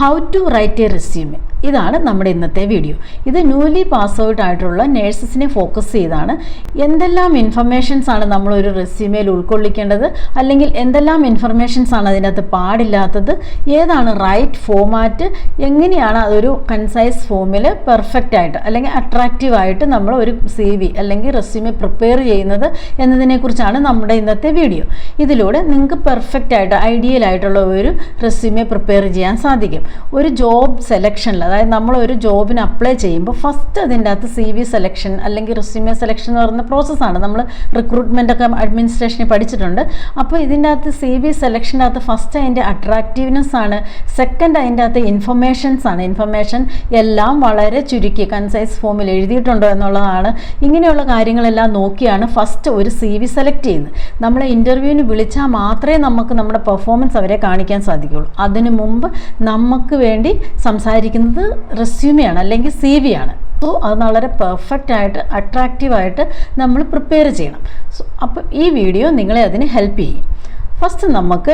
How to write a resume. ഇതാണ് നമ്മുടെ ഇന്നത്തെ വീഡിയോ. ഇത് ന്യൂലി പാസ് ഔട്ട് ആയിട്ടുള്ള നേഴ്സസിനെ ഫോക്കസ് ചെയ്താണ്. എന്തെല്ലാം ഇൻഫർമേഷൻസ് ആണ് നമ്മളൊരു റെസ്യൂമേയിൽ ഉൾക്കൊള്ളിക്കേണ്ടത്, അല്ലെങ്കിൽ എന്തെല്ലാം ഇൻഫർമേഷൻസ് ആണ് അതിനകത്ത് പാടില്ലാത്തത്, ഏതാണ് റൈറ്റ് ഫോമാറ്റ്, എങ്ങനെയാണ് അതൊരു കൺസൈസ് ഫോമിൽ പെർഫെക്റ്റ് ആയിട്ട് അല്ലെങ്കിൽ അട്രാക്റ്റീവ് ആയിട്ട് നമ്മൾ ഒരു CV അല്ലെങ്കിൽ റെസ്യൂമെ പ്രിപ്പയർ ചെയ്യുന്നത് എന്നതിനെക്കുറിച്ചാണ് നമ്മുടെ ഇന്നത്തെ വീഡിയോ. ഇതിലൂടെ നിങ്ങൾക്ക് പെർഫെക്റ്റ് ആയിട്ട് ഐഡിയൽ ആയിട്ടുള്ള ഒരു റെസ്യൂമെ പ്രിപ്പയർ ചെയ്യാൻ സാധിക്കും. ഒരു ജോബ് സെലക്ഷനിൽ, അതായത് നമ്മൾ ഒരു ജോബിന് അപ്ലൈ ചെയ്യുമ്പോൾ ഫസ്റ്റ് അതിൻ്റെ അകത്ത് CV സെലക്ഷൻ അല്ലെങ്കിൽ റെസ്യൂമെ സെലക്ഷൻ എന്ന് പറയുന്ന പ്രോസസ്സാണ്. നമ്മൾ റിക്രൂട്ട്മെൻറ്റൊക്കെ അഡ്മിനിസ്ട്രേഷനിൽ പഠിച്ചിട്ടുണ്ട്. അപ്പോൾ ഇതിൻ്റെ അകത്ത് CV സെലക്ഷൻ്റെ അകത്ത് ഫസ്റ്റ് അതിൻ്റെ അട്രാക്റ്റീവ്നെസ് ആണ്, സെക്കൻഡ് അതിൻ്റെ അകത്ത് ഇൻഫർമേഷൻസ് ആണ്. ഇൻഫർമേഷൻ എല്ലാം വളരെ ചുരുക്കി കൺസൈസ് ഫോമിൽ എഴുതിയിട്ടുണ്ടോ എന്നുള്ളതാണ്. ഇങ്ങനെയുള്ള കാര്യങ്ങളെല്ലാം നോക്കിയാണ് ഫസ്റ്റ് ഒരു CV സെലക്ട് ചെയ്യുന്നത്. നമ്മളെ ഇൻ്റർവ്യൂവിന് വിളിച്ചാൽ മാത്രമേ നമുക്ക് നമ്മുടെ പെർഫോമൻസ് അവരെ കാണിക്കാൻ സാധിക്കുകയുള്ളൂ. അതിനു മുമ്പ് നമുക്ക് വേണ്ടി സംസാരിക്കുന്നത് റെസ്യൂമെയാണ് അല്ലെങ്കിൽ CV ആണ്. സോ അത് വളരെ പെർഫെക്റ്റ് ആയിട്ട് അട്രാക്റ്റീവായിട്ട് നമ്മൾ പ്രിപ്പയർ ചെയ്യണം. സോ അപ്പോൾ ഈ വീഡിയോ നിങ്ങളെ അതിന് ഹെൽപ്പ് ചെയ്യും. ഫസ്റ്റ് നമുക്ക്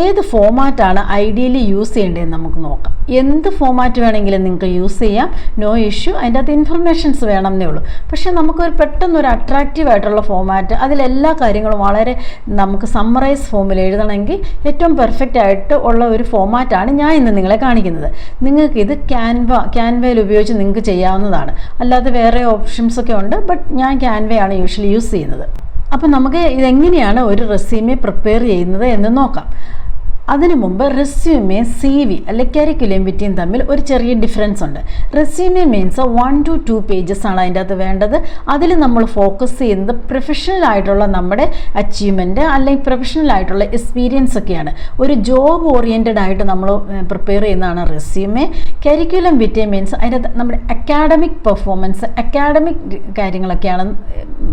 ഏത് ഫോമാറ്റാണ് ഐഡിയലി യൂസ് ചെയ്യേണ്ടതെന്ന് നമുക്ക് നോക്കാം. എന്ത് ഫോമാറ്റ് വേണമെങ്കിലും നിങ്ങൾക്ക് യൂസ് ചെയ്യാം, നോ ഇഷ്യൂ. അതിൻ്റെ അകത്ത് ഇൻഫർമേഷൻസ് വേണമെന്നേ ഉള്ളൂ. പക്ഷേ നമുക്കൊരു പെട്ടെന്നൊരു അട്രാക്റ്റീവ് ആയിട്ടുള്ള ഫോമാറ്റ്, അതിലെല്ലാ കാര്യങ്ങളും വളരെ നമുക്ക് സമ്മറൈസ് ഫോമിൽ എഴുതണമെങ്കിൽ ഏറ്റവും പെർഫെക്റ്റ് ആയിട്ട് ഉള്ള ഒരു ഫോമാറ്റാണ് ഞാൻ ഇന്ന് നിങ്ങളെ കാണിക്കുന്നത്. നിങ്ങൾക്കിത് ക്യാൻവയിൽ ഉപയോഗിച്ച് നിങ്ങൾക്ക് ചെയ്യാവുന്നതാണ്. അല്ലാതെ വേറെ ഓപ്ഷൻസൊക്കെ ഉണ്ട്, ബട്ട് ഞാൻ ക്യാൻവയാണ് യൂഷ്വലി യൂസ് ചെയ്യുന്നത്. അപ്പോൾ നമുക്ക് ഇതെങ്ങനെയാണ് ഒരു റെസ്യൂമെ പ്രിപ്പയർ ചെയ്യുന്നത് എന്ന് നോക്കാം. അതിനു മുമ്പ് റെസ്യൂമെ CV അല്ലെങ്കിൽ കരിക്കുലം വിറ്റിയും തമ്മിൽ ഒരു ചെറിയ ഡിഫറൻസ് ഉണ്ട്. റെസ്യൂമെ മീൻസ് 1 to 2 പേജസ് ആണ് അതിൻ്റെ അകത്ത് വേണ്ടത്. അതിൽ നമ്മൾ ഫോക്കസ് ചെയ്യുന്നത് പ്രൊഫഷണൽ ആയിട്ടുള്ള നമ്മുടെ അച്ചീവ്മെൻറ്റ് അല്ലെങ്കിൽ പ്രൊഫഷണൽ ആയിട്ടുള്ള എക്സ്പീരിയൻസ് ഒക്കെയാണ്. ഒരു ജോബ് ഓറിയൻറ്റഡ് ആയിട്ട് നമ്മൾ പ്രിപ്പയർ ചെയ്യുന്നതാണ് റെസ്യൂമെ. കരിക്കുലം വിറ്റെ മീൻസ് അതിൻ്റെ നമ്മുടെ അക്കാഡമിക് പെർഫോമൻസ്, അക്കാഡമിക് കാര്യങ്ങളൊക്കെയാണ്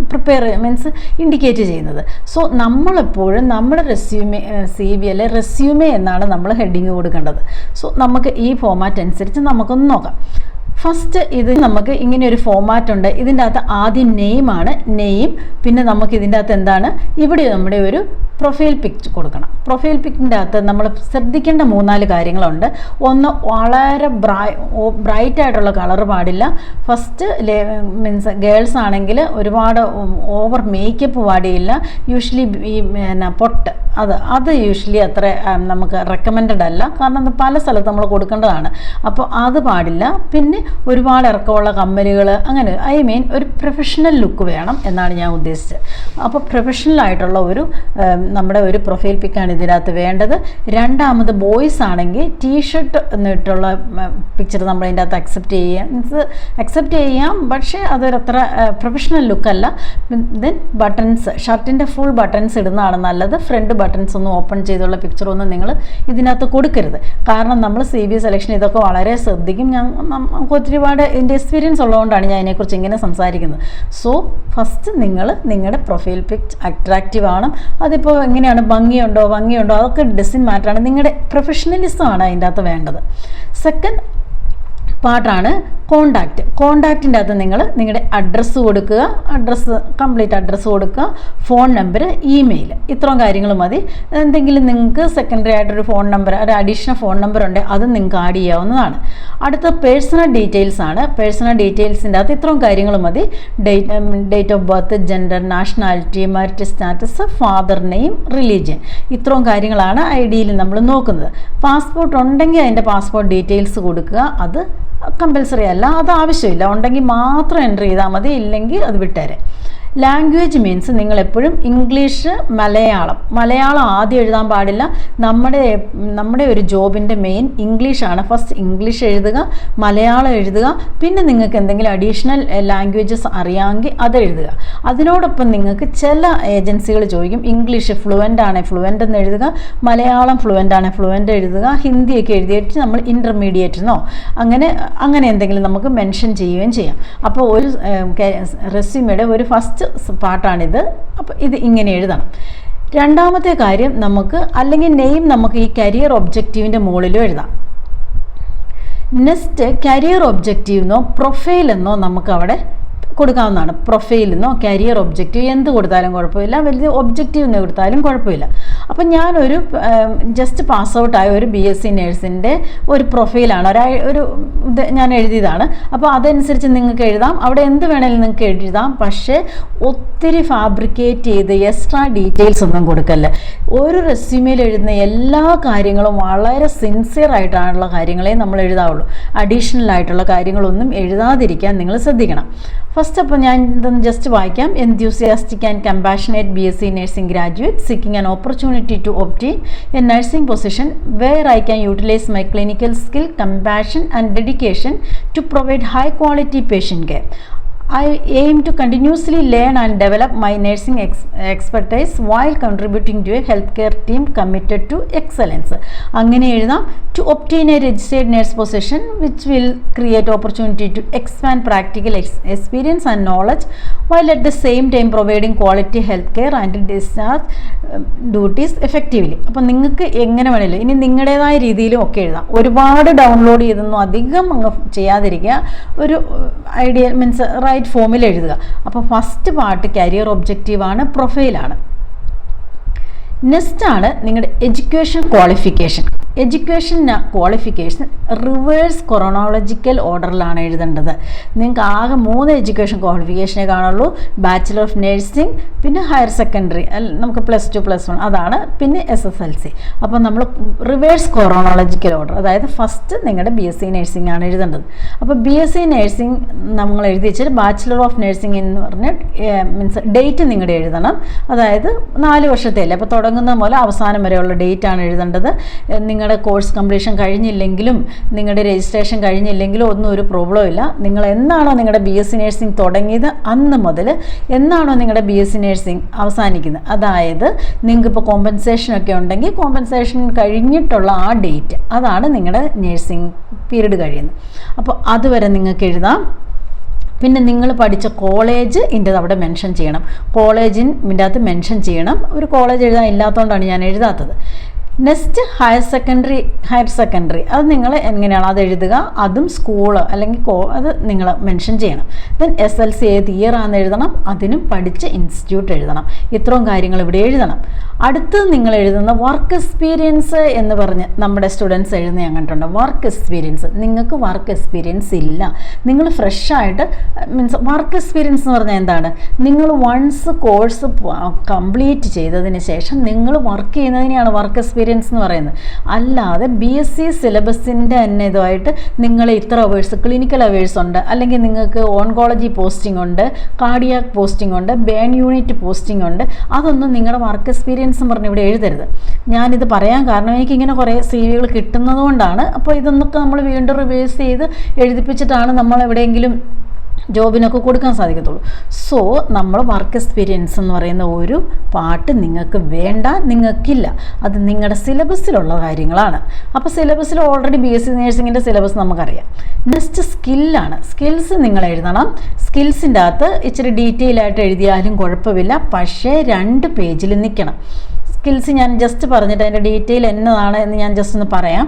പ്രിപ്പയർ മീൻസ് ഇൻഡിക്കേറ്റ് ചെയ്യുന്നത്. സോ നമ്മളെപ്പോഴും നമ്മുടെ CV അല്ലെ റെസ്യൂമെ എന്നാണ് നമ്മൾ ഹെഡിങ് കൊടുക്കേണ്ടത്. സോ നമുക്ക് ഈ ഫോമാറ്റ് അനുസരിച്ച് നമുക്കൊന്ന് നോക്കാം. ഫസ്റ്റ് ഇത് നമുക്ക് ഇങ്ങനെ ഒരു ഫോമാറ്റ് ഉണ്ട്. ഇതിൻ്റെ അകത്ത് ആദ്യം നെയിമാണ്, നെയിം. പിന്നെ നമുക്ക് ഇതിൻ്റെ അകത്ത് എന്താണ്, ഇവിടെ നമ്മുടെ ഒരു പ്രൊഫൈൽ പിക്ചർ കൊടുക്കണം. പ്രൊഫൈൽ പിക്കിൻ്റെ അകത്ത് നമ്മൾ ശ്രദ്ധിക്കേണ്ട 3-4 കാര്യങ്ങളുണ്ട്. ഒന്ന്, വളരെ ബ്രൈറ്റ് ആയിട്ടുള്ള കളർ പാടില്ല. ഫസ്റ്റ് മീൻസ് ഗേൾസ് ആണെങ്കിൽ ഒരുപാട് ഓവർ മേക്കപ്പ് പാടില്ല. യൂഷ്വലി ഈ പൊട്ട് അത് യൂഷ്വലി അത്ര നമുക്ക് റെക്കമെൻഡഡ് അല്ല, കാരണം അത് പല സ്ഥലത്ത് നമ്മൾ കൊടുക്കേണ്ടതാണ്. അപ്പോൾ അത് പാടില്ല. പിന്നെ ഒരുപാട് ഇറക്കമുള്ള കമ്മലുകൾ, അങ്ങനെ ഒരു പ്രൊഫഷണൽ ലുക്ക് വേണം എന്നാണ് ഞാൻ ഉദ്ദേശിച്ചത്. അപ്പോൾ പ്രൊഫഷണൽ ആയിട്ടുള്ള നമ്മുടെ ഒരു പ്രൊഫൈൽ പിക്കാണ് ഇതിനകത്ത് വേണ്ടത്. രണ്ടാമത് ബോയ്സ് ആണെങ്കിൽ ടീഷർട്ട് എന്നിട്ടുള്ള പിക്ചർ നമ്മൾ ഇതിൻ്റെ അകത്ത് അക്സെപ്റ്റ് ചെയ്യാം, പക്ഷേ അതൊരത്ര പ്രൊഫഷണൽ ലുക്കല്ല. ദെൻ ബട്ടൺസ്, ഷർട്ടിൻ്റെ ഫുൾ ബട്ടൺസ് ഇടുന്നതാണ് നല്ലത്. ഫ്രണ്ട് ബട്ടൺസ് ഒന്നും ഓപ്പൺ ചെയ്തുള്ള പിക്ചറൊന്നും നിങ്ങൾ ഇതിനകത്ത് കൊടുക്കരുത്. കാരണം നമ്മൾ CV സെലക്ഷൻ ഇതൊക്കെ വളരെ ശ്രദ്ധിക്കും. നമുക്ക് ഒരുപാട് ഇതിൻ്റെ എക്സ്പീരിയൻസ് ഉള്ളതുകൊണ്ടാണ് ഞാൻ ഇതിനെക്കുറിച്ച് ഇങ്ങനെ സംസാരിക്കുന്നത്. സോ ഫസ്റ്റ് നിങ്ങൾ നിങ്ങളുടെ പ്രൊഫൈൽ പിക്ചർ അട്രാക്റ്റീവ് ആണ്. അതിപ്പോൾ എങ്ങനെയാണ്, ഭംഗിയുണ്ടോ അതൊക്കെ ഡസൻ മാറ്ററാണ്. നിങ്ങളുടെ പ്രൊഫഷണലിസമാണ് അതിൻ്റെ അകത്ത് വേണ്ടത്. സെക്കൻഡ് പാർട്ടാണ് കോണ്ടാക്റ്റിൻ്റെ അകത്ത് നിങ്ങൾ നിങ്ങളുടെ അഡ്രസ്സ് കൊടുക്കുക, കംപ്ലീറ്റ് അഡ്രസ്സ് കൊടുക്കുക, ഫോൺ നമ്പർ, ഇമെയിൽ, ഇത്രയും കാര്യങ്ങൾ മതി. എന്തെങ്കിലും നിങ്ങൾക്ക് സെക്കൻഡറി ആയിട്ടൊരു ഫോൺ നമ്പർ, ഒരു അഡീഷണൽ ഫോൺ നമ്പർ ഉണ്ടെങ്കിൽ അത് നിങ്ങൾക്ക് ആഡ് ചെയ്യാവുന്നതാണ്. അടുത്ത പേഴ്സണൽ ഡീറ്റെയിൽസ് ആണ്. പേഴ്സണൽ ഡീറ്റെയിൽസിൻ്റെ അകത്ത് ഇത്രയും കാര്യങ്ങൾ മതി. Date of birth, gender, nationality, marital status, father name, religion, ഇത്രയും കാര്യങ്ങളാണ് ഐഡിയിൽ നമ്മൾ നോക്കുന്നത്. പാസ്പോർട്ട് ഉണ്ടെങ്കിൽ അതിൻ്റെ പാസ്പോർട്ട് ഡീറ്റെയിൽസ് കൊടുക്കുക. അത് കമ്പൽസറി അല്ല, അത് ആവശ്യമില്ല. ഉണ്ടെങ്കിൽ മാത്രം എൻ്റർ ചെയ്താൽ മതി, ഇല്ലെങ്കിൽ അത് വിട്ടേരെ. ലാംഗ്വേജ് മീൻസ് നിങ്ങളെപ്പോഴും ഇംഗ്ലീഷ്, മലയാളം ആദ്യം എഴുതാൻ പാടില്ല. നമ്മുടെ ഒരു ജോബിൻ്റെ മെയിൻ ഇംഗ്ലീഷാണ്. ഫസ്റ്റ് ഇംഗ്ലീഷ് എഴുതുക, മലയാളം എഴുതുക. പിന്നെ നിങ്ങൾക്ക് എന്തെങ്കിലും അഡീഷണൽ ലാംഗ്വേജസ് അറിയാമെങ്കിൽ അത് എഴുതുക. അതിനോടൊപ്പം നിങ്ങൾക്ക് ചില ഏജൻസികൾ ചോദിക്കും, ഇംഗ്ലീഷ് ഫ്ലുവൻ്റ് ആണെങ്കിൽ ഫ്ലുവൻ്റ് എന്ന് എഴുതുക, മലയാളം ഫ്ലുവൻ്റ് ആണെങ്കിൽ ഫ്ലുവൻ്റ് എഴുതുക, ഹിന്ദിയൊക്കെ എഴുതിയിട്ട് നമ്മൾ ഇൻ്റർമീഡിയറ്റ് എന്നോ അങ്ങനെ എന്തെങ്കിലും നമുക്ക് മെൻഷൻ ചെയ്യുകയും ചെയ്യാം. അപ്പോൾ ഒരു റെസ്യൂമയുടെ ഒരു ഫസ്റ്റ് പാർട്ടാണിത്. അപ്പോൾ ഇത് ഇങ്ങനെ എഴുതണം. രണ്ടാമത്തെ കാര്യം, നമുക്ക് അല്ലെങ്കിൽ നെയിം നമുക്ക് ഈ കരിയർ ഒബ്ജക്റ്റീവിൻ്റെ മുകളിലും എഴുതാം. നെക്സ്റ്റ് കരിയർ ഒബ്ജക്റ്റീവ് എന്നോ പ്രൊഫൈൽ എന്നോ നമുക്ക് അവിടെ കൊടുക്കാവുന്നതാണ്. പ്രൊഫൈൽ എന്നോ കരിയർ ഒബ്ജക്റ്റീവ് എന്ത് കൊടുത്താലും കുഴപ്പമില്ല, വലിയ ഒബ്ജക്റ്റീവ് എന്ന് കൊടുത്താലും കുഴപ്പമില്ല. അപ്പം ഞാനൊരു ജസ്റ്റ് പാസ് ഔട്ടായ ഒരു BSc നേഴ്സിൻ്റെ ഒരു പ്രൊഫൈലാണ് ഒരു ഇത് ഞാൻ എഴുതിയതാണ്. അപ്പോൾ അതനുസരിച്ച് നിങ്ങൾക്ക് എഴുതാം, അവിടെ എന്ത് വേണമെങ്കിലും നിങ്ങൾക്ക് എഴുതാം. പക്ഷേ ഒത്തിരി ഫാബ്രിക്കേറ്റ് ചെയ്ത് എക്സ്ട്രാ ഡീറ്റെയിൽസ് ഒന്നും കൊടുക്കല്ല. ഒരു റെസ്യൂമിൽ എഴുതുന്ന എല്ലാ കാര്യങ്ങളും വളരെ സിൻസിയർ ആയിട്ടുള്ള കാര്യങ്ങളെ നമ്മൾ എഴുതാവുള്ളൂ. അഡീഷണൽ ആയിട്ടുള്ള കാര്യങ്ങളൊന്നും എഴുതാതിരിക്കാൻ നിങ്ങൾ ശ്രദ്ധിക്കണം. ഫസ്റ്റ് അപ്പോൾ ഞാൻ ഇതൊന്ന് ജസ്റ്റ് വായിക്കാം. enthusiastic and compassionate BSc nursing graduate seeking an opportunity to obtain a nursing position where I can utilize my clinical skill, compassion and dedication to provide high quality patient care. I aim to continuously learn and develop my nursing expertise while contributing to a healthcare team committed to excellence. അങ്ങനെ എഴുതാം. To obtain a registered nurse position which will create opportunity to expand practical experience and knowledge while at the same time providing quality healthcare and discharge duties effectively. അപ്പോൾ നിങ്ങൾക്ക് എങ്ങനെ വേണമല്ലോ ഇനി നിങ്ങളുടേതായ രീതിയിലും ഒക്കെ എഴുതാം. ഒരുപാട് ഡൗൺലോഡ് ചെയ്തൊന്നും അധികം അങ്ങ് ചെയ്യാതിരിക്കുക. ഒരു ഐഡിയ മീൻസ് റൈറ്റ് ഫോമിൽ എഴുതുക. അപ്പോൾ ഫസ്റ്റ് പാർട്ട് കരിയർ ഒബ്ജക്റ്റീവാണ്, പ്രൊഫൈലാണ്. നെക്സ്റ്റ് ആണ് നിങ്ങളുടെ education qualification. Education qualification reverse chronological ഓർഡറിലാണ് എഴുതേണ്ടത്. നിങ്ങൾക്ക് ആകെ 3 എഡ്യൂക്കേഷൻ ക്വാളിഫിക്കേഷനെ കാണുള്ളൂ. ബാച്ചിലർ ഓഫ് നഴ്സിംഗ്, പിന്നെ ഹയർ സെക്കൻഡറി, നമുക്ക് +2 +1 അതാണ്, പിന്നെ SSLC. അപ്പോൾ നമ്മൾ റിവേഴ്സ് ക്രോണോളജിക്കൽ ഓർഡർ, അതായത് ഫസ്റ്റ് നിങ്ങളുടെ BSc നഴ്സിംഗ് ആണ് എഴുതേണ്ടത്. അപ്പോൾ BSc നഴ്സിംഗ് നമ്മൾ എഴുതി വെച്ചാൽ ബാച്ചിലർ ഓഫ് നഴ്സിംഗ് എന്ന് പറഞ്ഞ മീൻസ് ഡേറ്റ് നിങ്ങളുടെ എഴുതണം. അതായത് 4 വർഷത്തെ അല്ലേ, അപ്പോൾ തുടങ്ങുന്ന പോലെ അവസാനം വരെയുള്ള ഡേറ്റ് ആണ് എഴുതേണ്ടത്. നിങ്ങളുടെ കോഴ്സ് കംപ്ലീഷൻ കഴിഞ്ഞില്ലെങ്കിലും നിങ്ങളുടെ രജിസ്ട്രേഷൻ കഴിഞ്ഞില്ലെങ്കിലും ഒന്നും ഒരു പ്രോബ്ലം ഇല്ല. നിങ്ങൾ എന്നാണോ നിങ്ങളുടെ BSc നഴ്സിംഗ് തുടങ്ങിയത് അന്ന് മുതൽ എന്നാണോ നിങ്ങളുടെ BSc നഴ്സിംഗ് അവസാനിക്കുന്നത്, അതായത് നിങ്ങൾക്ക് ഇപ്പോൾ കോമ്പൻസേഷനൊക്കെ ഉണ്ടെങ്കിൽ കോമ്പൻസേഷൻ കഴിഞ്ഞിട്ടുള്ള ആ ഡേറ്റ്, അതാണ് നിങ്ങളുടെ നഴ്സിംഗ് പീരീഡ് കഴിയുന്നത്. അപ്പോൾ അതുവരെ നിങ്ങൾക്ക് എഴുതാം. പിന്നെ നിങ്ങൾ പഠിച്ച കോളേജ് ഇതിൻ്റെ അവിടെ മെൻഷൻ ചെയ്യണം. കോളേജിൻ്റെ അകത്ത് മെൻഷൻ ചെയ്യണം. ഒരു കോളേജ് എഴുതാൻ ഇല്ലാത്തതുകൊണ്ടാണ് ഞാൻ എഴുതാത്തത്. നെക്സ്റ്റ് ഹയർ സെക്കൻഡറി അത് നിങ്ങൾ എങ്ങനെയാണ് അത് എഴുതുക, അതും സ്കൂള് അല്ലെങ്കിൽ അത് നിങ്ങൾ മെൻഷൻ ചെയ്യണം. ദെൻ SLC ഏത് ഇയർ ആണെന്ന് എഴുതണം, അതിനും പഠിച്ച ഇൻസ്റ്റിറ്റ്യൂട്ട് എഴുതണം. ഇത്രയും കാര്യങ്ങൾ ഇവിടെ എഴുതണം. അടുത്തത് നിങ്ങൾ എഴുതുന്ന വർക്ക് എക്സ്പീരിയൻസ് എന്ന് പറഞ്ഞ് നമ്മുടെ സ്റ്റുഡൻസ് എഴുതുന്ന അങ്ങോട്ടുണ്ട്. വർക്ക് എക്സ്പീരിയൻസ്, നിങ്ങൾക്ക് വർക്ക് എക്സ്പീരിയൻസ് ഇല്ല, നിങ്ങൾ ഫ്രഷായിട്ട് മീൻസ് വർക്ക് എക്സ്പീരിയൻസ് എന്ന് പറഞ്ഞാൽ എന്താണ്, നിങ്ങൾ വൺസ് കോഴ്സ് കംപ്ലീറ്റ് ചെയ്തതിന് ശേഷം നിങ്ങൾ വർക്ക് ചെയ്യുന്നതിനെയാണ് വർക്ക് എക്സ്പീരിയൻസ് എന്ന് പറയുന്നത്. അല്ലാതെ BSc സിലബസിൻ്റെ തന്നെ ഇതുമായിട്ട് നിങ്ങൾ ഇത്ര അവേഴ്സ് ക്ലിനിക്കൽ അവേഴ്സ് ഉണ്ട്, അല്ലെങ്കിൽ നിങ്ങൾക്ക് ഓൺകോളജി പോസ്റ്റിംഗ് ഉണ്ട്, കാർഡിയാക് പോസ്റ്റിംഗ് ഉണ്ട്, ബേൺ യൂണിറ്റ് പോസ്റ്റിംഗ് ഉണ്ട്, അതൊന്നും നിങ്ങളുടെ വർക്ക് എക്സ്പീരിയൻസ് എന്ന് പറഞ്ഞ് ഇവിടെ എഴുതരുത്. ഞാനിത് പറയാൻ കാരണം എനിക്കിങ്ങനെ കുറേ CV കിട്ടുന്നത് കൊണ്ടാണ്. അപ്പോൾ ഇതൊന്നൊക്കെ നമ്മൾ വീണ്ടും റിവേഴ്സ് ചെയ്ത് എഴുതിപ്പിച്ചിട്ടാണ് നമ്മൾ എവിടെയെങ്കിലും ജോബിനൊക്കെ കൊടുക്കാൻ സാധിക്കത്തുള്ളൂ. സോ നമ്മൾ വർക്ക് എക്സ്പീരിയൻസ് എന്ന് പറയുന്ന ഒരു പാർട്ട് നിങ്ങൾക്ക് വേണ്ട, നിങ്ങൾക്കില്ല. അത് നിങ്ങളുടെ സിലബസിലുള്ള കാര്യങ്ങളാണ്. അപ്പോൾ സിലബസിൽ ഓൾറെഡി BSc നഴ്സിങ്ങിൻ്റെ സിലബസ് നമുക്കറിയാം. നെക്സ്റ്റ് സ്കില്ലാണ്. സ്കിൽസ് നിങ്ങൾ എഴുതണം. സ്കിൽസിൻ്റെ അകത്ത് ഇച്ചിരി ഡീറ്റെയിൽ ആയിട്ട് എഴുതിയാലും കുഴപ്പമില്ല, പക്ഷേ 2 പേജിൽ നിൽക്കണം. സ്കിൽസ് ഞാൻ ജസ്റ്റ് പറഞ്ഞിട്ട് അതിൻ്റെ ഡീറ്റെയിൽ എന്നതാണ് എന്ന് ഞാൻ ജസ്റ്റ് ഒന്ന് പറയാം.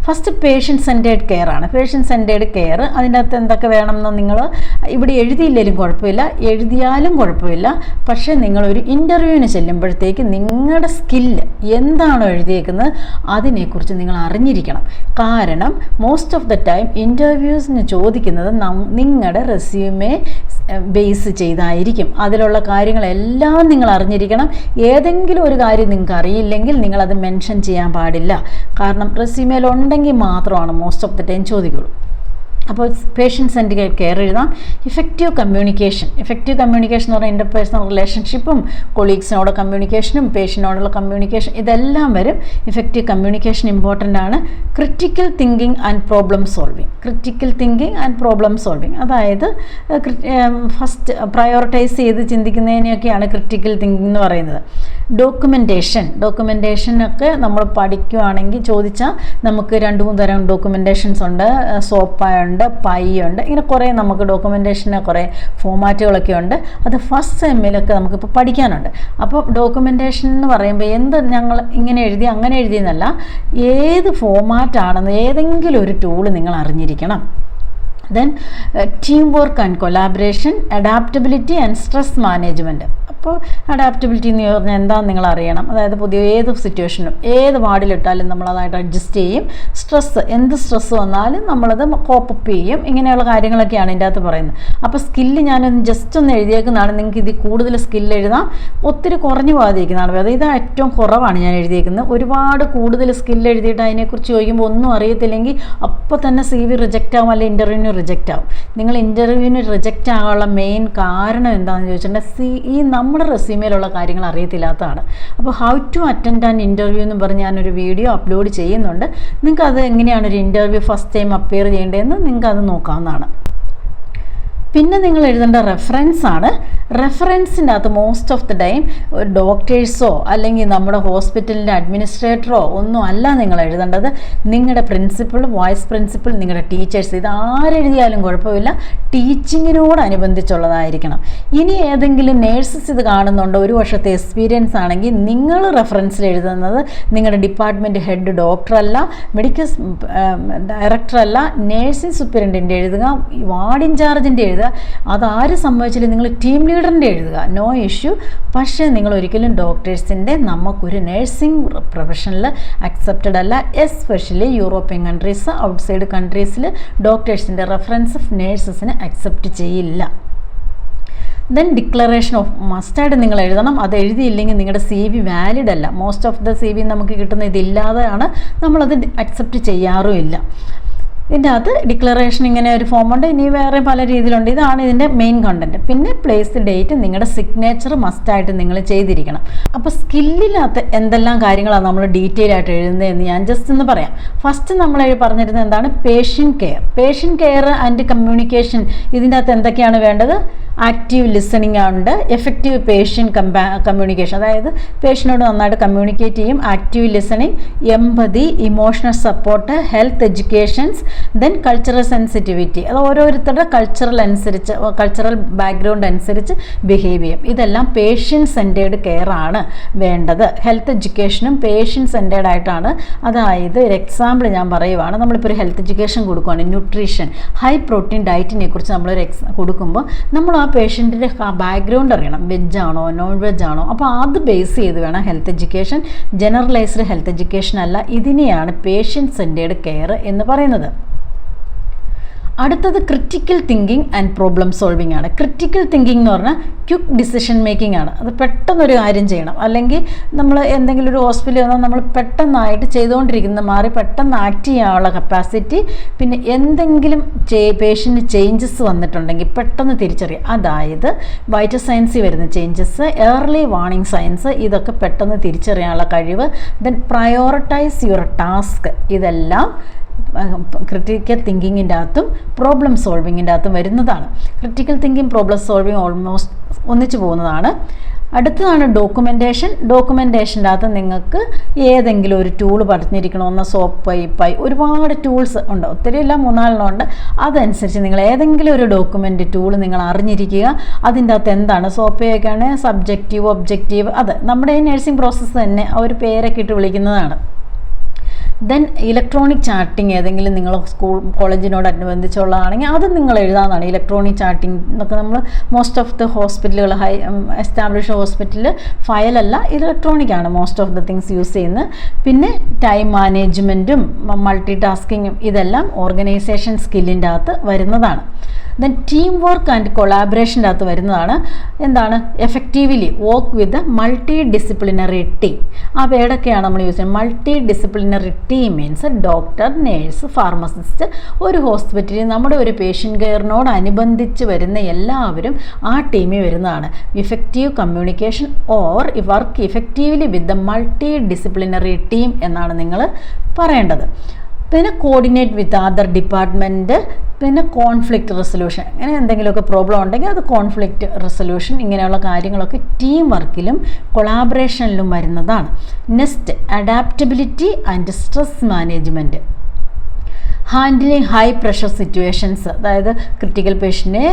ഫസ്റ്റ് പേഷ്യൻറ്റ് സെൻറ്റേർഡ് കെയർ ആണ്. പേഷ്യൻറ്റ് സെൻറ്റേർഡ് കെയർ അതിൻ്റെ അകത്ത് എന്തൊക്കെ വേണമെന്ന് നിങ്ങൾ ഇവിടെ എഴുതിയില്ലെങ്കിലും കുഴപ്പമില്ല, എഴുതിയാലും കുഴപ്പമില്ല. പക്ഷേ നിങ്ങളൊരു ഇൻ്റർവ്യൂവിന് ചെല്ലുമ്പോഴത്തേക്ക് നിങ്ങളുടെ സ്കില്ല് എന്താണോ എഴുതിയേക്കുന്നത് അതിനെക്കുറിച്ച് നിങ്ങൾ അറിഞ്ഞിരിക്കണം. കാരണം മോസ്റ്റ് ഓഫ് ദ ടൈം ഇൻ്റർവ്യൂസിന് ചോദിക്കുന്നത് നിങ്ങളുടെ റെസ്യൂമേ ബേസ് ചെയ്തായിരിക്കും. അതിലുള്ള കാര്യങ്ങളെല്ലാം നിങ്ങൾ അറിഞ്ഞിരിക്കണം. ഏതെങ്കിലും ഒരു കാര്യം നിങ്ങൾക്ക് അറിയില്ലെങ്കിൽ നിങ്ങളത് മെൻഷൻ ചെയ്യാൻ പാടില്ല. കാരണം റെസ്യൂമേലുണ്ടെങ്കിൽ മാത്രമാണ് മോസ്റ്റ് ഓഫ് ദ ടൈം ചോദിക്കുള്ളൂ. അപ്പോൾ പേഷ്യൻറ്റ് സെൻറ്റേർഡ് കെയർ എഴുതാം. ഇഫക്റ്റീവ് കമ്മ്യൂണിക്കേഷൻ എന്ന് പറഞ്ഞാൽ ഇൻ്റർപേഴ്സണൽ റിലേഷൻഷിപ്പും കൊളീഗ്സിനോട് കമ്മ്യൂണിക്കേഷനും പേഷ്യൻറ്റിനോടുള്ള കമ്മ്യൂണിക്കേഷൻ ഇതെല്ലാം വരും. ഇഫക്റ്റീവ് കമ്മ്യൂണിക്കേഷൻ ഇമ്പോർട്ടൻ്റ് ആണ്. Critical thinking and problem solving അതായത് ഫസ്റ്റ് പ്രയോറിറ്റൈസ് ചെയ്ത് ചിന്തിക്കുന്നതിനെയൊക്കെയാണ് ക്രിറ്റിക്കൽ തിങ്കിങ് എന്ന് പറയുന്നത്. ഡോക്യുമെൻറ്റേഷനൊക്കെ നമ്മൾ പഠിക്കുകയാണെങ്കിൽ ചോദിച്ചാൽ നമുക്ക് 2-3 തരം ഡോക്യുമെൻറ്റേഷൻസ് ഉണ്ട്. സോപ്പയുണ്ട്, പൈ ഉണ്ട്, ഇങ്ങനെ കുറേ നമുക്ക് ഡോക്യുമെൻറ്റേഷന് കുറേ ഫോമാറ്റുകളൊക്കെ ഉണ്ട്. അത് ഫസ്റ്റ് സെമ്മിലൊക്കെ നമുക്കിപ്പോൾ പഠിക്കാനുണ്ട്. അപ്പോൾ ഡോക്യുമെൻറ്റേഷൻ എന്ന് പറയുമ്പോൾ ഞങ്ങൾ ഇങ്ങനെ എഴുതി അങ്ങനെ എഴുതിയെന്നല്ല, ഏത് ഫോമാറ്റാണെന്ന് ഏതെങ്കിലും ഒരു ടൂള് നിങ്ങൾ അറിഞ്ഞിരിക്കണം. Then team work and collaboration, adaptability and stress management. അപ്പോൾ അഡാപ്റ്റബിലിറ്റി എന്ന് പറഞ്ഞാൽ എന്താണെന്ന് നിങ്ങൾ അറിയണം. അതായത് പുതിയ ഏത് സിറ്റുവേഷനും ഏത് വാർഡിലിട്ടാലും നമ്മളതായിട്ട് അഡ്ജസ്റ്റ് ചെയ്യും. സ്ട്രെസ്സ്, എന്ത് സ്ട്രെസ്സ് വന്നാലും നമ്മളത് കോപ്പപ്പ് ചെയ്യും. ഇങ്ങനെയുള്ള കാര്യങ്ങളൊക്കെയാണ് ഇതിൻ്റെ അകത്ത് പറയുന്നത്. അപ്പോൾ സ്കില്ല് ഞാനൊന്ന് ജസ്റ്റ് ഒന്ന് എഴുതിയേക്കുന്നതാണ്. നിങ്ങൾക്ക് ഇതിൽ കൂടുതൽ സ്കില്ല് എഴുതാം, ഒത്തിരി കുറഞ്ഞു പോകാതിരിക്കുന്നതാണ്. അത് ഇത് ഏറ്റവും കുറവാണ് ഞാൻ എഴുതിയേക്കുന്നത്. ഒരുപാട് കൂടുതൽ സ്കില്ല് എഴുതിയിട്ട് അതിനെക്കുറിച്ച് ചോദിക്കുമ്പോൾ ഒന്നും അറിയത്തില്ലെങ്കിൽ അപ്പോൾ തന്നെ CV റിജക്റ്റ് ആവും, അല്ലെങ്കിൽ ഇൻ്റർവ്യൂവിന് റിജക്റ്റ് ആവും. നിങ്ങൾ ഇൻ്റർവ്യൂവിന് റിജക്റ്റ് ആകാനുള്ള മെയിൻ കാരണം എന്താണെന്ന് ചോദിച്ചിട്ടുണ്ടെങ്കിൽ നമ്മുടെ റെസ്യൂമേലുള്ള കാര്യങ്ങൾ അറിയത്തില്ലാത്തതാണ്. അപ്പോൾ how to attend an interview എന്ന് പറഞ്ഞ് ഞാനൊരു വീഡിയോ അപ്ലോഡ് ചെയ്യുന്നുണ്ട്. നിങ്ങൾക്ക് അത് എങ്ങനെയാണ് ഒരു ഇൻ്റർവ്യൂ ഫസ്റ്റ് ടൈം അപ്പിയർ ചെയ്യേണ്ടതെന്ന് നിങ്ങൾക്ക് അത് നോക്കാവുന്നതാണ്. പിന്നെ നിങ്ങൾ എഴുതേണ്ട റെഫറൻസ് ആണ്. റെഫറൻസിൻ്റെ അകത്ത് മോസ്റ്റ് ഓഫ് ദി ടൈം ഡോക്ടേഴ്സോ അല്ലെങ്കിൽ നമ്മുടെ ഹോസ്പിറ്റലിൻ്റെ അഡ്മിനിസ്ട്രേറ്ററോ ഒന്നും അല്ല നിങ്ങൾ എഴുതേണ്ടത്. നിങ്ങളുടെ പ്രിൻസിപ്പൾ, വൈസ് പ്രിൻസിപ്പൾ, നിങ്ങളുടെ ടീച്ചേഴ്സ്, ഇത് ആരെഴുതിയാലും കുഴപ്പമില്ല, ടീച്ചിങ്ങിനോടനുബന്ധിച്ചുള്ളതായിരിക്കണം. ഇനി ഏതെങ്കിലും നേഴ്സസ് ഇത് കാണുന്നുണ്ടോ, ഒരു വർഷത്തെ എക്സ്പീരിയൻസ് ആണെങ്കിൽ നിങ്ങൾ റെഫറൻസിൽ എഴുതുന്നത് നിങ്ങളുടെ ഡിപ്പാർട്ട്മെൻറ്റ് ഹെഡ് ഡോക്ടറല്ല, മെഡിക്കൽ ഡയറക്ടറല്ല, നേഴ്സിംഗ് സൂപ്രണ്ടൻ്റ് എഴുതുക, വാർഡ് ഇൻചാർജിൻ്റെ എഴുതുക. അതാര് സംഭവിച്ചാലും നിങ്ങൾ ടീം ലീഡറിൻ്റെ എഴുതുക, നോ ഇഷ്യൂ. പക്ഷേ നിങ്ങൾ ഒരിക്കലും ഡോക്ടേഴ്സിൻ്റെ നമുക്കൊരു നേഴ്സിംഗ് പ്രൊഫഷനിൽ അക്സെപ്റ്റഡ് അല്ല. എസ്പെഷ്യലി യൂറോപ്യൻ കൺട്രീസ്, ഔട്ട്സൈഡ് കൺട്രീസിൽ ഡോക്ടേഴ്സിൻ്റെ റെഫറൻസ് നേഴ്സസിന് അക്സെപ്റ്റ് ചെയ്യില്ല. ദെൻ ഡിക്ലറേഷൻ ഓഫ് മസ്റ്റായിട്ട് നിങ്ങൾ എഴുതണം. അത് എഴുതിയില്ലെങ്കിൽ നിങ്ങളുടെ CV വാലിഡ് അല്ല. മോസ്റ്റ് ഓഫ് ദ CV നമുക്ക് കിട്ടുന്ന ഇതില്ലാതെയാണ് നമ്മളത് അക്സെപ്റ്റ് ചെയ്യാറുമില്ല. ഇതിൻ്റെ അകത്ത് ഡിക്ലറേഷൻ ഇങ്ങനെ ഒരു ഫോമുണ്ട്, ഇനി വേറെ പല രീതിയിലുണ്ട്. ഇതാണ് ഇതിൻ്റെ മെയിൻ കണ്ടൻറ്റ്. പിന്നെ പ്ലേസ് ഡേറ്റ്, നിങ്ങളുടെ സിഗ്നേച്ചർ മസ്റ്റായിട്ട് നിങ്ങൾ ചെയ്തിരിക്കണം. അപ്പോൾ സ്കില്ലിനകത്ത് എന്തെല്ലാം കാര്യങ്ങളാണ് നമ്മൾ ഡീറ്റെയിൽ ആയിട്ട് എഴുതുന്നതെന്ന് ഞാൻ ജസ്റ്റ് ഒന്ന് പറയാം. ഫസ്റ്റ് നമ്മൾ പറഞ്ഞിരുന്നത് എന്താണ്, patient care. Patient care and communication, ഇതിൻ്റെ അകത്ത് എന്തൊക്കെയാണ് വേണ്ടത്? ആക്റ്റീവ് ലിസണിങ് ഉണ്ട്, എഫക്റ്റീവ് പേഷ്യൻ്റ് കമ്മ്യൂണിക്കേഷൻ, അതായത് പേഷ്യനോട് നന്നായിട്ട് കമ്മ്യൂണിക്കേറ്റ് ചെയ്യും, active listening, empathy, emotional support, health educations, then cultural sensitivity. അത് ഓരോരുത്തരുടെ കൾച്ചറൽ ബാക്ക്ഗ്രൗണ്ട് അനുസരിച്ച് ബിഹേവ് ചെയ്യും. ഇതെല്ലാം പേഷ്യൻ്റ് സെൻറ്റേർഡ് കെയർ ആണ് വേണ്ടത്. ഹെൽത്ത് എഡ്യൂക്കേഷനും പേഷ്യൻ്റ് സെൻറ്റേർഡ് ആയിട്ടാണ്. അതായത് ഒരു എക്സാമ്പിൾ ഞാൻ പറയുവാണ്, നമ്മളിപ്പോൾ ഒരു ഹെൽത്ത് എഡ്യൂക്കേഷൻ കൊടുക്കുകയാണ്, ന്യൂട്രീഷൻ, ഹൈ പ്രോട്ടീൻ ഡയറ്റിനെ കുറിച്ച് നമ്മളൊരു കൊടുക്കുമ്പോൾ നമ്മൾ ആ പേഷ്യൻറ്റിൻ്റെ ബാക്ക്ഗ്രൗണ്ട് അറിയണം, വെജാണോ നോൺ വെജാണോ. അപ്പോൾ അത് ബേസ് ചെയ്ത് വേണം health education. Generalised health education അല്ല, ഇതിനെയാണ് പേഷ്യൻ്റ് സെൻറ്റേർഡ് കെയർ എന്ന് പറയുന്നത്. അടുത്തത് critical thinking and problem solving ആണ്. ക്രിറ്റിക്കൽ തിങ്കിങ് എന്ന് പറഞ്ഞാൽ ക്വിക്ക് ഡിസിഷൻ മേക്കിംഗ് ആണ്. അത് പെട്ടെന്നൊരു കാര്യം ചെയ്യണം, അല്ലെങ്കിൽ നമ്മൾ എന്തെങ്കിലും ഒരു ഹോസ്പിറ്റലിൽ വന്നാൽ നമ്മൾ പെട്ടെന്നായിട്ട് ചെയ്തുകൊണ്ടിരിക്കുന്നത് മാറി പെട്ടെന്ന് ആക്ട് ചെയ്യാനുള്ള കപ്പാസിറ്റി. പിന്നെ എന്തെങ്കിലും പേഷ്യൻ്റ് ചേഞ്ചസ് വന്നിട്ടുണ്ടെങ്കിൽ പെട്ടെന്ന് തിരിച്ചറിയാം. അതായത് വൈറ്റൽ സയൻസിൽ വരുന്ന ചേഞ്ചസ്, ഏർലി വാർണിംഗ് സയൻസ്, ഇതൊക്കെ പെട്ടെന്ന് തിരിച്ചറിയാനുള്ള കഴിവ്. Then prioritise your task. ഇതെല്ലാം ക്രിട്ടിക്കൽ തിങ്കിങ്ങിൻ്റെ അകത്തും പ്രോബ്ലം സോൾവിങ്ങിൻ്റെ അകത്തും വരുന്നതാണ്. Critical thinking, problem solving almost ഒന്നിച്ചു പോകുന്നതാണ്. അടുത്തതാണ് ഡോക്യുമെൻറ്റേഷൻ. ഡോക്യുമെൻറ്റേഷൻ്റെ അകത്ത് നിങ്ങൾക്ക് ഏതെങ്കിലും ഒരു ടൂൾ പറഞ്ഞിരിക്കണമെന്ന്, സോപ്പ്, പൈ, ഒരുപാട് ടൂൾസ് ഉണ്ട്, ഒത്തിരി എല്ലാം 3-4 ഉണ്ട്. അതനുസരിച്ച് നിങ്ങൾ ഏതെങ്കിലും ഒരു ഡോക്യുമെൻ്റ് ടൂൾ നിങ്ങൾ അറിഞ്ഞിരിക്കുക. അതിൻ്റെ അകത്ത് എന്താണ്, സോപ്പയൊക്കെയാണ് സബ്ജക്റ്റീവ്, ഒബ്ജക്റ്റീവ്, അത് നമ്മുടെ ഈ നഴ്സിംഗ് പ്രോസസ്സ് തന്നെ ആ ഒരു പേരൊക്കെ ഇട്ട് വിളിക്കുന്നതാണ്. ദെൻ ഇലക്ട്രോണിക് ചാർട്ടിങ്, ഏതെങ്കിലും നിങ്ങൾ കോളേജിനോടനുബന്ധിച്ചുള്ളതാണെങ്കിൽ അത് നിങ്ങൾ എഴുതാവുന്നതാണ്. ഇലക്ട്രോണിക് ചാർട്ടിങ് എന്നൊക്കെ നമ്മൾ മോസ്റ്റ് ഓഫ് ദ ഹോസ്പിറ്റലുകൾ, എസ്റ്റാബ്ലിഷ് ഹോസ്പിറ്റലിൽ ഫയലല്ല, ഇലക്ട്രോണിക്കാണ് most of the things use ചെയ്യുന്നത്. പിന്നെ ടൈം മാനേജ്മെൻറ്റും മൾട്ടി ടാസ്കിങ്ങും ഇതെല്ലാം ഓർഗനൈസേഷൻ സ്കില്ലിൻ്റെ അകത്ത് വരുന്നതാണ്. ദെൻ ടീം വർക്ക് ആൻഡ് കൊളാബറേഷൻ്റെ അകത്ത് വരുന്നതാണ് എന്താണ്, effectively work with multi disciplinary team. ആ പേടൊക്കെയാണ് നമ്മൾ യൂസ് ചെയ്യുന്നത്. Multi disciplinary team means doctor, nurse, pharmacist. ഒരു ഹോസ്പിറ്റലിൽ നമ്മുടെ ഒരു പേഷ്യൻ്റ് കെയറിനോട് അനുബന്ധിച്ച് വരുന്ന എല്ലാവരും ആ ടീമിൽ വരുന്നതാണ്. Effective communication or work effectively with the multi disciplinary team എന്നാണ് നിങ്ങൾ പറയേണ്ടത്. പിന്നെ കോർഡിനേറ്റ് വിത്ത് അതർ ഡിപ്പാർട്ട്മെൻറ്റ്, പിന്നെ കോൺഫ്ലിക്റ്റ് റെസൊല്യൂഷൻ. അങ്ങനെ എന്തെങ്കിലുമൊക്കെ പ്രോബ്ലം ഉണ്ടെങ്കിൽ അത് കോൺഫ്ലിക്റ്റ് റെസൊല്യൂഷൻ, ഇങ്ങനെയുള്ള കാര്യങ്ങളൊക്കെ ടീം വർക്കിലും കൊളാബറേഷനിലും വരുന്നതാണ്. Next adaptability and stress management. Handling high pressure situations, അതായത് ക്രിട്ടിക്കൽ പേഷ്യൻറ്റിനെ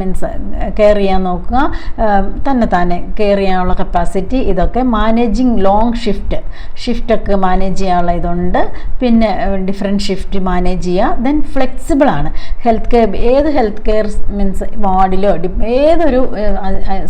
മീൻസ് കെയർ ചെയ്യാൻ നോക്കുക, തന്നെ കെയർ ചെയ്യാനുള്ള കപ്പാസിറ്റി, ഇതൊക്കെ മാനേജിങ് ലോങ് ഷിഫ്റ്റൊക്കെ മാനേജ് ചെയ്യാനുള്ള ഇതുണ്ട്. പിന്നെ ഡിഫറെൻറ്റ് ഷിഫ്റ്റ് മാനേജ് ചെയ്യുക. ദെൻ ഫ്ലെക്സിബിളാണ്. ഏത് ഹെൽത്ത് കെയർ മീൻസ് വാർഡിലോ ഏതൊരു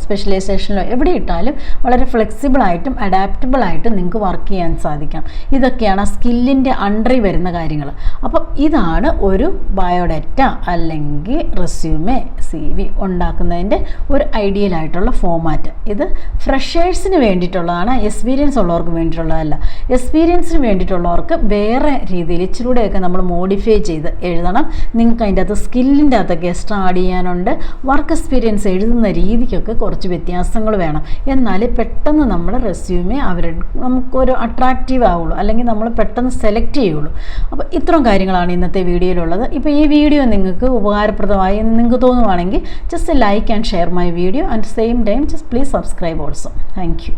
സ്പെഷ്യലൈസേഷനിലോ എവിടെ ഇട്ടാലും വളരെ ഫ്ലെക്സിബിളായിട്ടും അഡാപ്റ്റബിളായിട്ടും നിങ്ങൾക്ക് വർക്ക് ചെയ്യാൻ സാധിക്കാം. ഇതൊക്കെയാണ് ആ സ്കില്ലിൻ്റെ അണ്ടറിൽ വരുന്ന കാര്യങ്ങൾ. അപ്പം ഇതാണ് ഒരു ബയോഡാറ്റ അല്ലെങ്കിൽ റെസ്യൂമെ CV ഉണ്ടാക്കുന്നതിൻ്റെ ഒരു ഐഡിയൽ ആയിട്ടുള്ള ഫോമാറ്റ്. ഇത് ഫ്രഷേഴ്സിന് വേണ്ടിയിട്ടുള്ളതാണ്, എക്സ്പീരിയൻസ് ഉള്ളവർക്ക് വേണ്ടിയിട്ടുള്ളതല്ല. എക്സ്പീരിയൻസിന് വേണ്ടിയിട്ടുള്ളവർക്ക് വേറെ രീതിയിൽ ഇച്ചിലൂടെയൊക്കെ നമ്മൾ മോഡിഫൈ ചെയ്ത് എഴുതണം. നിങ്ങൾക്ക് അതിൻ്റെ അകത്ത് സ്കില്ലിൻ്റെ അകത്തൊക്കെ എക്സ്ട്രാ ആഡ് ചെയ്യാനുണ്ട്. വർക്ക് എക്സ്പീരിയൻസ് എഴുതുന്ന രീതിക്കൊക്കെ കുറച്ച് വ്യത്യാസങ്ങൾ വേണം. എന്നാലേ പെട്ടെന്ന് നമ്മൾ റെസ്യൂമെ നമുക്കൊരു അട്രാക്റ്റീവ് ആവുള്ളൂ, അല്ലെങ്കിൽ നമ്മൾ പെട്ടെന്ന് സെലക്ട് ചെയ്യുള്ളൂ. അപ്പോൾ ഇത്രയും കാര്യങ്ങളാണ് ഇന്നത്തെ വീഡിയോയിലുള്ളത്. ഇപ്പോൾ ഈ വീഡിയോ നിങ്ങൾക്ക് ഉപകാരപ്രദമായി എന്ന് നിങ്ങൾക്ക് തോന്നുവാണെങ്കിൽ just like and share my video, and same time just please subscribe also. Thank you.